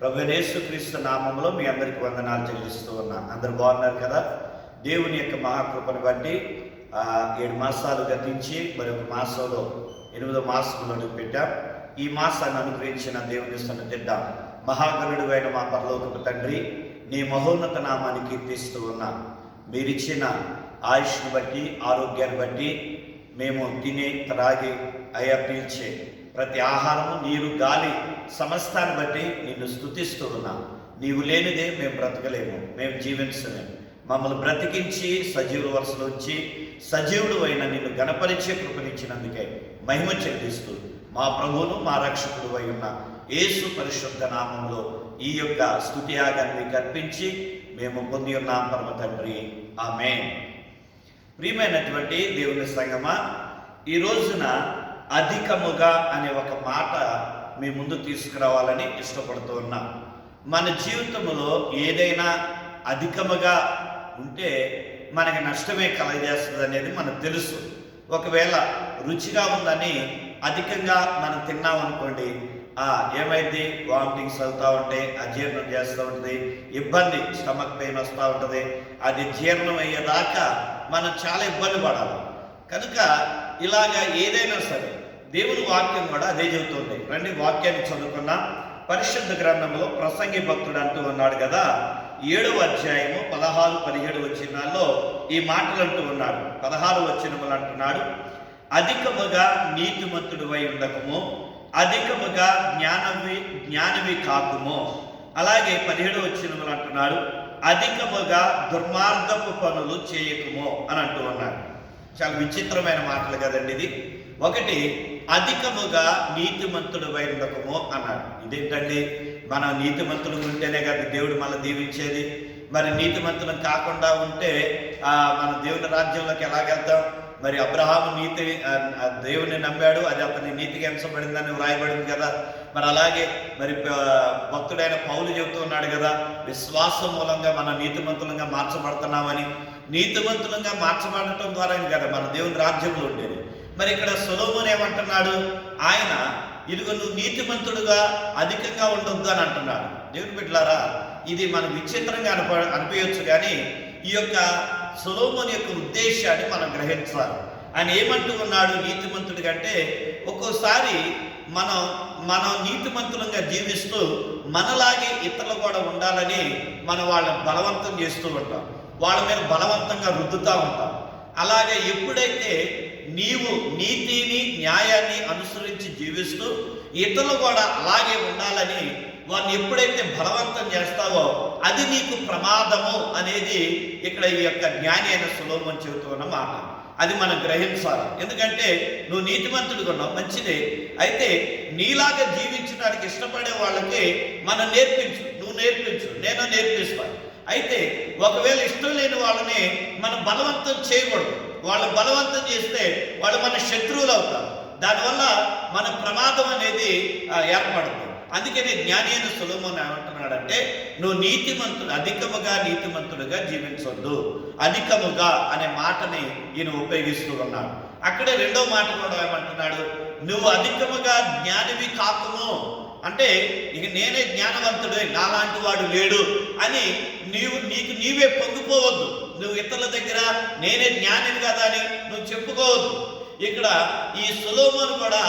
ప్రభువైన యేసుక్రీస్తు నామములో మీ అందరికీ వందనాలు చెల్లిస్తూ ఉన్నా. అందరు బాగున్నారు కదా? దేవుని యొక్క మహాకృపను బట్టి 7 మాసాలు గతించి మరొక మాసంలో 8వ మాసంలో పెట్టాం. ఈ మాసాన్ని అనుగ్రహించిన దేవుని సన్నిధిద్ద మహాగణుడు అయిన మా పరలోకపు తండ్రి, నీ మహోన్నత నామాన్ని కీర్తిస్తూ ఉన్నా. మీరిచ్చిన ఆయుష్ను బట్టి, ఆరోగ్యాన్ని బట్టి, మేము తినే త్రాగి పీల్చే ప్రతి ఆహారము, నీరు, గాలి సమస్తాన్ని బట్టి నిన్ను స్తుతిస్తూ ఉన్నాం. నీవు లేనిదే మేము బ్రతకలేము, మేము జీవించలేము. మమ్మల్ని బ్రతికించి సజీవుల వరుసలో ఉంచి సజీవుడు అయిన నిన్ను గణపరిచే కృపనిచ్చినందుకే మహిమ చెల్లిస్తూ మా ప్రభువును మా రక్షకుడు అయి ఉన్న యేసు పరిశుద్ధ నామంలో ఈ యొక్క స్తుతి యాగాన్ని మీకు అర్పించి మేము పొంది ఉన్నాం పరమ తండ్రి, ఆమేన్. ప్రియమైనటువంటి దేవుని సంగమా, ఈ రోజున అధికముగా అనే ఒక మాట మీ ముందు తీసుకురావాలని ఇష్టపడుతూ ఉన్నాం. మన జీవితంలో ఏదైనా అధికముగా ఉంటే మనకి నష్టమే కలగజేస్తుంది అనేది మనకు తెలుసు. ఒకవేళ రుచిగా ఉందని అధికంగా మనం తిన్నామనుకోండి, ఏమైంది, వామిటింగ్స్ అవుతూ ఉంటాయి, అజీర్ణం చేస్తూ ఉంటుంది, ఇబ్బంది, స్టమక్ పెయిన్ వస్తూ ఉంటుంది. అది జీర్ణం అయ్యేదాకా మనం చాలా ఇబ్బంది పడాలి. కనుక ఇలాగా ఏదైనా సరే దేవుని వాక్యం కూడా అదే చెబుతుంది. రండి వాక్యాన్ని చదువుకున్నాం. పరిశుద్ధ గ్రంథంలో ప్రసంగి భక్తుడు అంటూ ఉన్నాడు కదా, 7వ అధ్యాయము 16-17 వచనాల్లో ఈ మాటలు అంటూ ఉన్నాడు. 16 వచనములు అంటున్నాడు, అధికముగా నీతిమంతుడు అయి ఉండకము, అధికముగా జ్ఞానవి కాకుము. అలాగే 17 వచనములు అంటున్నాడు, అధికముగా దుర్మార్గపు పనులు చేయకుము అని అంటూ ఉన్నాడు. చాలా విచిత్రమైన మాటలు కదండి ఇది. ఒకటి, అధికముగా నీతిమంతుడు అయి ఉండకము అన్నాడు. ఇదేంటండి, మనం నీతిమంతులు ఉంటేనే కదా దేవుడు మనల్ని దీవించేది. మరి నీతిమంతులం కాకుండా ఉంటే మన దేవుని రాజ్యంలోకి ఎలాగెళ్తాం? మరి అబ్రహాము దేవుని నమ్మాడు, అది అతని నీతికి ఎంచబడిందని వ్రాయబడింది కదా. మరి అలాగే మరి భక్తుడైన పౌలు చెబుతూ ఉన్నాడు కదా, విశ్వాసం మూలంగా మన నీతిమంతులంగా మార్చబడుతున్నామని. నీతిమంతులంగా మార్చబడటం ద్వారా కదా మన దేవుని రాజ్యంలో ఉండేది. మరి ఇక్కడ సొలొమోను ఏమంటున్నాడు? ఆయన ఇదిగో నువ్వు నీతిమంతుడుగా అధికంగా ఉండొద్దు అని అంటున్నాడు. దేవుని బిడ్డలారా, ఇది మనం విచిత్రంగా అనిపించవచ్చు, కానీ ఈ యొక్క సొలొమోను యొక్క ఉద్దేశాన్ని మనం గ్రహించాలి. ఆయన ఏమంటూ ఉన్నాడు నీతిమంతుడి కంటే? ఒక్కోసారి మనం నీతిమంతులంగా జీవిస్తూ మనలాగే ఇతరులు కూడా ఉండాలని మనం వాళ్ళని బలవంతం చేస్తూ ఉంటాం, వాళ్ళ మీద బలవంతంగా రుద్దుతూ ఉంటాం. అలాగే ఎప్పుడైతే నీవు నీతిని, న్యాయాన్ని అనుసరించి జీవిస్తూ ఇతరులు కూడా అలాగే ఉండాలని వారిని ఎప్పుడైతే బలవంతం చేస్తావో అది నీకు ప్రమాదము అనేది ఇక్కడ ఈ యొక్క జ్ఞాని అయిన సొలొమోను చెబుతూ ఉన్న మాట. అది మనం గ్రహించాలి. ఎందుకంటే నువ్వు నీతిమంతుడిగా ఉన్నావు, మంచిదే. అయితే నీలాగా జీవించడానికి ఇష్టపడే వాళ్ళకి మనం నేర్పించు, నువ్వు నేర్పించు, నేను నేర్పిస్తాను. అయితే ఒకవేళ ఇష్టం లేని వాళ్ళని మనం బలవంతం చేయకూడదు. వాళ్ళు బలవంతం చేస్తే వాళ్ళు మన శత్రువులు అవుతారు. దానివల్ల మన ప్రమాదం అనేది ఏర్పడుతుంది. అందుకని జ్ఞాని అయిన సొలొమోను ఏమంటున్నాడంటే, నువ్వు అధికముగా నీతిమంతుడుగా జీవించొద్దు. అధికముగా అనే మాటని ఈయన ఉపయోగిస్తూ ఉన్నాడు. అక్కడే 2వ మాట కూడా ఏమంటున్నాడు, నువ్వు అధికముగా జ్ఞానివి కాకుము. అంటే ఇక నేనే జ్ఞానవంతుడే, నాలాంటి వాడు లేడు అని నీకు నీవే పొంగిపోవద్దు. నువ్వు ఇతరుల దగ్గర నేనే జ్ఞానిని కదా అని నువ్వు చెప్పుకోవద్దు. ఇక్కడ ఈ సొలొమోను కూడా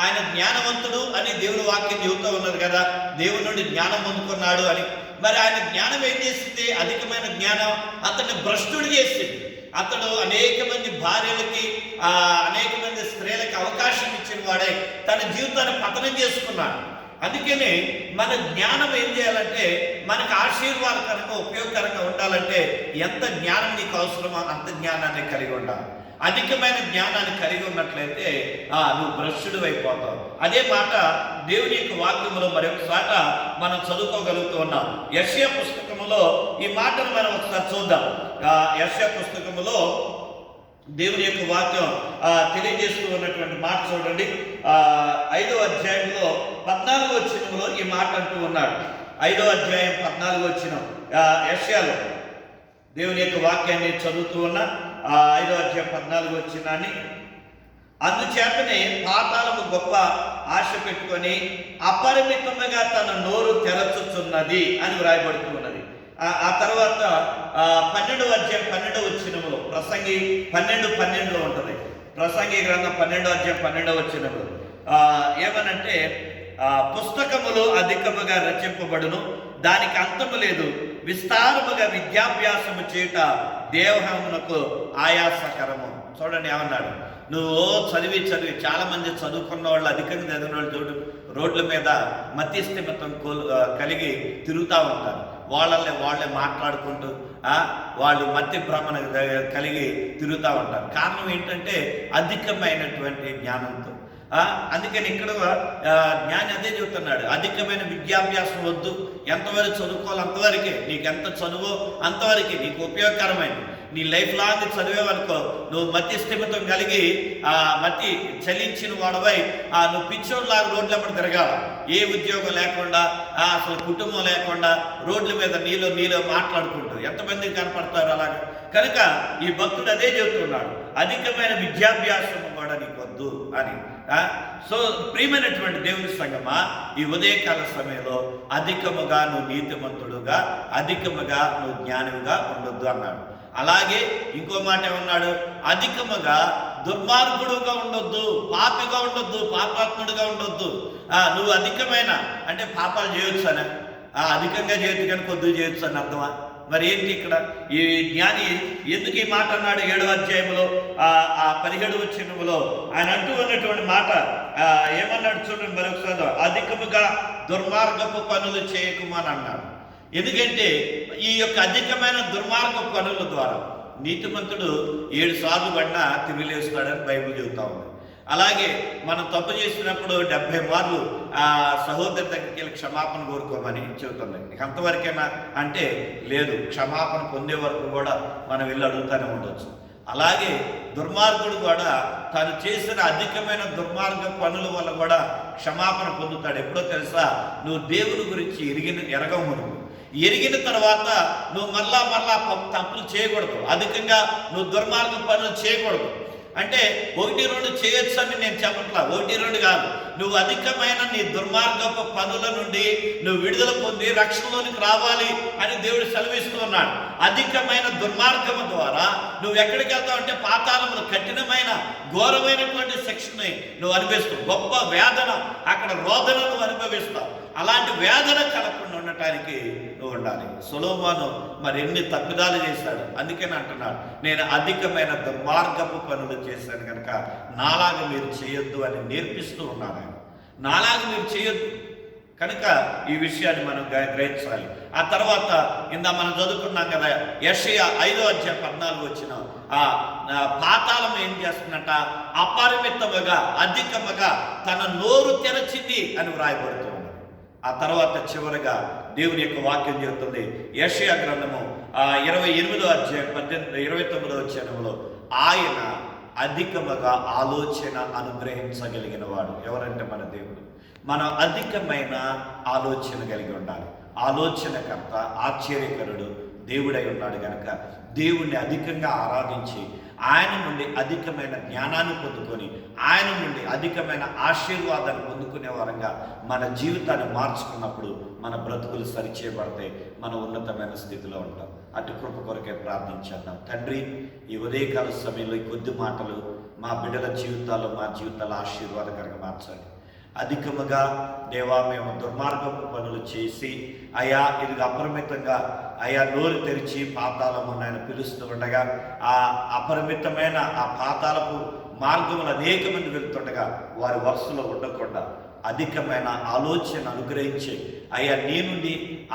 ఆయన జ్ఞానవంతుడు అని దేవుని వాక్యం చెబుతూ ఉన్నారు కదా, దేవుని నుండి జ్ఞానం పొందుకున్నాడు అని. మరి ఆయన జ్ఞానం ఏం చేసింది? అధికమైన జ్ఞానం అతన్ని భ్రష్టుడు చేసింది. అతడు అనేక మంది భార్యలకి, అనేక మంది స్త్రీలకి అవకాశం ఇచ్చిన వాడే తన జీవితాన్ని పతనం చేసుకున్నాడు. అందుకని మన జ్ఞానం ఏం చేయాలంటే, మనకు ఆశీర్వాదకరంగా ఉపయోగకరంగా ఉండాలంటే ఎంత జ్ఞానం నీకు అవసరమో అంత జ్ఞానాన్ని కలిగి ఉండాలి. అధికమైన జ్ఞానాన్ని కలిగి ఉన్నట్లయితే నువ్వు భ్రష్టుడు అయిపోతావు. అదే మాట దేవుని యొక్క వాక్యములో మరొకసాట మనం చదువుకోగలుగుతూ ఉన్నాం. యెషయా పుస్తకములో ఈ మాటను మనం ఒకసారి చూద్దాం. యెషయా పుస్తకములో దేవుని యొక్క వాక్యం తెలియజేస్తూ ఉన్నటువంటి మాట చూడండి. 5వ అధ్యాయంలో 14వ వచనంలో ఈ మాట అంటూ ఉన్నాడు. 5వ అధ్యాయం 14వ వచనం యెషయాలో దేవుని యొక్క వాక్యాన్ని చదువుతూ ఉన్న 5వ అధ్యాయం 14వ వచనాన్ని, అందుచేతనే పాతాళము గొప్ప ఆశ పెట్టుకొని అపరిమితముగా తన నోరు తెరచుచు వచ్చుచున్నది అని వ్రాయబడుతూ ఉన్నది. ఆ తర్వాత 12వ అధ్యాయం 12వ వచనములో, ప్రసంగి 12:12 ఉంటుంది. ప్రసంగి గ్రంథం 12వ అధ్యాయం 12వ వచనములో ఏమనంటే, పుస్తకములు అధికముగా రచింపబడును, దానికి అంతము లేదు, విస్తారముగా విద్యాభ్యాసము చేయుట దేహమునకు ఆయాసకరము. చూడండి ఏమన్నాడు, నువ్వు చదివి చాలా మంది చదువుకున్న వాళ్ళు, అధికంగా చదివిన వాళ్ళు చూడు, రోడ్ల మీద మతి స్థిమితం కలిగి తిరుగుతూ ఉంటారు. వాళ్ళే మాట్లాడుకుంటూ వాళ్ళు మతి భ్రమణ కలిగి తిరుగుతూ ఉంటారు. కారణం ఏంటంటే అధికమైనటువంటి జ్ఞానంతో. అందుకని ఇక్కడ జ్ఞాని అదే చెబుతున్నాడు, అధికమైన విద్యాభ్యాసం వద్దు, ఎంతవరకు చదువుకోవాలి అంతవరకే, నీకు ఎంత చదువో అంతవరకే నీకు ఉపయోగకరమైనది. నీ లైఫ్ లాంగ్ చదివేవనుకో, నువ్వు మతి స్థిమితం కలిగి మతి చలించిన వాడవై నువ్వు పిచ్చోడ్లాగా రోడ్లమ్మడి తిరగాల, ఏ ఉద్యోగం లేకుండా, అసలు కుటుంబం లేకుండా రోడ్ల మీద నీలో మాట్లాడుకుంటూ ఎంతమంది కనపడతారు అలాగా. కనుక ఈ భక్తుడు అదే చెబుతున్నాడు, అధికమైన విద్యాభ్యాసం కూడా నీకు వద్దు అని. సో ప్రియమైనటువంటి దేవుని సంగమా, ఈ ఉదయకాల సమయంలో అధికముగా నువ్వు నీతిమంతుడుగా, అధికముగా నువ్వు జ్ఞానిగా ఉండొద్దు అన్నాడు. అలాగే ఇంకో మాట ఏమన్నాడు, అధికముగా దుర్మార్గుడుగా ఉండొద్దు, పాపిగా ఉండొద్దు, పాపాత్ముడుగా ఉండొద్దు. నువ్వు అధికమైన అంటే పాపాలు చేయొచ్చు అని, అధికంగా చేయొచ్చు కానీ కొద్దిగా చేయొచ్చు అని అర్థమా? మరి ఏంటి ఇక్కడ ఈ జ్ఞాని ఎందుకు ఈ మాట అన్నాడు? 7వ అధ్యాయంలో 17వ వచనములో ఆయన అంటూ ఉన్నటువంటి మాట ఏమన్నాడు చూడండి మరొకసారి, అధికముగా దుర్మార్గపు పనులు చేయకుమా అని అన్నాడు. ఎందుకంటే ఈ యొక్క అధికమైన దుర్మార్గ పనుల ద్వారా నీతిమంతుడు 7 సార్లు పడినా తిరిగిలేస్తాడని బైబిల్ చెబుతా ఉంది. అలాగే మనం తప్పు చేసినప్పుడు 70 మార్లు సహోదరి దగ్గరికి వెళ్ళి క్షమాపణ కోరుకోమని చెబుతుంది. అంతవరకేనా అంటే లేదు, క్షమాపణ పొందే వరకు కూడా మనం వెళ్ళి అడుగుతూనే ఉండొచ్చు. అలాగే దుర్మార్గుడు కూడా తను చేసిన అధికమైన దుర్మార్గ పనుల వల్ల కూడా క్షమాపణ పొందుతాడు. ఎప్పుడో తెలుసా, నువ్వు దేవుని గురించి ఎరగము, ఎరిగిన తర్వాత నువ్వు మరలా తప్పులు చేయకూడదు, అధికంగా నువ్వు దుర్మార్గ పనులు చేయకూడదు. అంటే 1-2 చేయొచ్చు అని నేను చెప్పట్లా, 1-2 కాదు, నువ్వు అధికమైన నీ దుర్మార్గపు పనుల నుండి నువ్వు విడుదల పొంది రక్షణలోనికి రావాలి అని దేవుడు సెలవిస్తూ ఉన్నాడు. అధికమైన దుర్మార్గము ద్వారా నువ్వు ఎక్కడికి వెళ్తావు అంటే పాతాళములు, కఠినమైన ఘోరమైనటువంటి శిక్షని నువ్వు అనుభవిస్తావు, గొప్ప వేదన, అక్కడ రోదన నువ్వు అనుభవిస్తావు. అలాంటి వేదన కలగకుండా ఉండటానికి నువ్వు ఉండాలి. సొలొమోను మరి ఎన్ని తప్పిదాలు చేశాడు, అందుకని అంటున్నాడు, నేను అధికమైన దుర్మార్గపు పనులు చేశాను కనుక నాలాగా మీరు చేయొద్దు అని నేర్పిస్తూ ఉన్నాను. నాలాగా మీరు చేయొద్దు కనుక ఈ విషయాన్ని మనం గ్రహించాలి. ఆ తర్వాత మనం చదువుకున్నాం కదా, యెషయా 5వ అధ్యాయం 14 వచ్చిన పాతాళం ఏం చేస్తున్నట, అపరిమితముగా అధికముగా తన నోరు తెరచింది అని వ్రాయబడుతుంది. ఆ తర్వాత చివరిగా దేవుని యొక్క వాక్యం చెబుతుంది, యెషయా గ్రంథము 28వ అధ్యాయం 29వ వచనంలో, ఆయన అధికముగా ఆలోచన అనుగ్రహించగలిగిన వాడు. ఎవరంటే మన దేవుడు. మనం అధికమైన ఆలోచన కలిగి ఉండాలి. ఆలోచనకర్త, ఆశ్చర్యకరుడు దేవుడై ఉన్నాడు కనుక దేవుణ్ణి అధికంగా ఆరాధించి ఆయన నుండి అధికమైన జ్ఞానాన్ని పొందుకొని ఆయన నుండి అధికమైన ఆశీర్వాదాన్ని పొందుకునే వరంగా మన జీవితాన్ని మార్చుకున్నప్పుడు మన బ్రతుకులు సరిచేయబడతాయి, మన ఉన్నతమైన స్థితిలో ఉంటాం. అటు కృప కొరకే ప్రార్థించేద్దాం. తండ్రి, ఈ ఉదయకాల సమయంలో ఈ కొద్ది మాటలు మా బిడ్డల జీవితాల్లో, మా జీవితాల ఆశీర్వాదకరంగా మార్చాలి. అధికముగా దేవా మేము దుర్మార్గపు పనులు చేసి అయా ఇది అపరిమితంగా అయా నోరు తెరిచి పాతాళము ఆయన పిలుస్తూ ఉండగా ఆ అపరిమితమైన ఆ పాతాళపు మార్గములు అనేక మంది వెళ్తుండగా వారి వరుసలో ఉండకుండా అధికమైన ఆలోచన అనుగ్రహించి అయ్యా నీ నుండి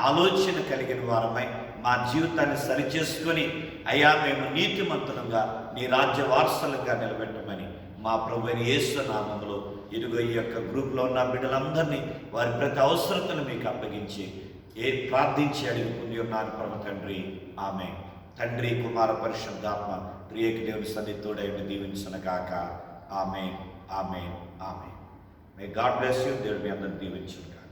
ఆలోచన కలిగిన వారమై మా జీవితాన్ని సరిచేసుకొని అయ్యా మేము నీతిమంతులంగా నీ రాజ్య వారసులంగా నిలబెట్టమని మా ప్రభువైన యేసు నామములో ఇదిగో ఈ యొక్క గ్రూప్లో ఉన్న బిడ్డలందరినీ వారి ప్రతి అవసరతను మీకు అప్పగించి ప్రార్థించి అడిగి ఉన్నాను పరమ తండ్రి. ఆమె తండ్రి, కుమార, పరిశుద్ధాత్మ ప్రియకి దేవుని సన్నిధితోడై దీవించును గాక. ఆమె ఆమె ఆమె. May God bless you. దేవుడు మీ అందరిని దీవించును గాక.